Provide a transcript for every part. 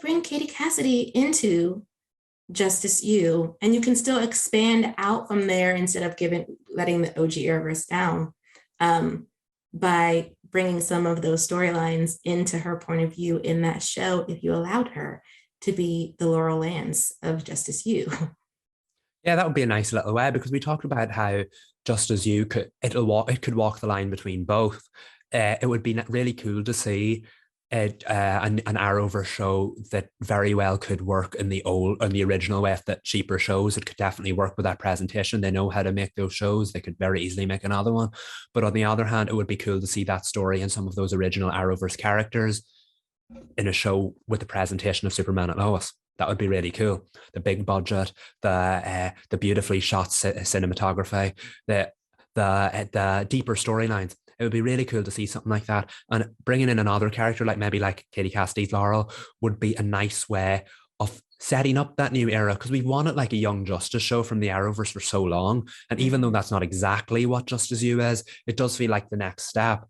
bring Katie Cassidy into Justice You, and you can still expand out from there instead of letting the OG Arrowverse down, by bringing some of those storylines into her point of view in that show, if you allowed her to be the Laurel Lance of Justice You. Yeah, that would be a nice little way, because we talked about how just as you could, it could walk the line between both. It would be really cool to see an Arrowverse show that very well could work in the original way of the cheaper shows. It could definitely work with that presentation. They know how to make those shows. They could very easily make another one. But on the other hand, it would be cool to see that story and some of those original Arrowverse characters in a show with the presentation of Superman and Lois. That would be really cool. The big budget, the beautifully shot cinematography, the deeper storylines. It would be really cool to see something like that. And bringing in another character, like maybe like Katie Cassidy's Laurel, would be a nice way of setting up that new era, because we've wanted like a Young Justice show from the Arrowverse for so long. And even though that's not exactly what Justice You is, it does feel like the next step.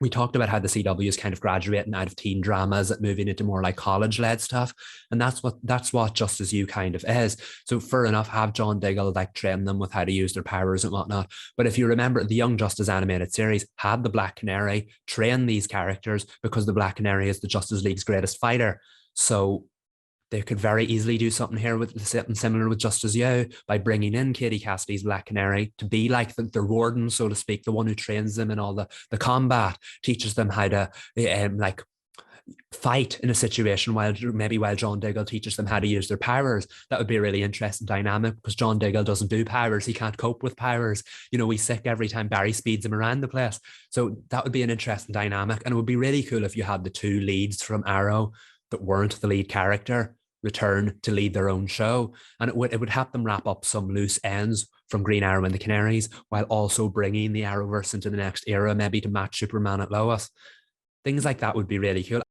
We talked about how the CW is kind of graduating out of teen dramas and moving into more like college-led stuff, and that's what Justice You kind of is. So fair enough, have John Diggle like train them with how to use their powers and whatnot. But if you remember, the Young Justice animated series had the Black Canary train these characters, because the Black Canary is the Justice League's greatest fighter. So they could very easily do something here with something similar with Justice You, by bringing in Katie Cassidy's Black Canary to be like the warden, so to speak, the one who trains them in all the combat, teaches them how to like fight in a situation, while John Diggle teaches them how to use their powers. That would be a really interesting dynamic, because John Diggle doesn't do powers. He can't cope with powers. You know, he's sick every time Barry speeds him around the place. So that would be an interesting dynamic. And it would be really cool if you had the two leads from Arrow that weren't the lead character return to lead their own show, and it would help them wrap up some loose ends from Green Arrow and the Canaries, while also bringing the Arrowverse into the next era, maybe to match Superman at Lois. Things like that would be really cool.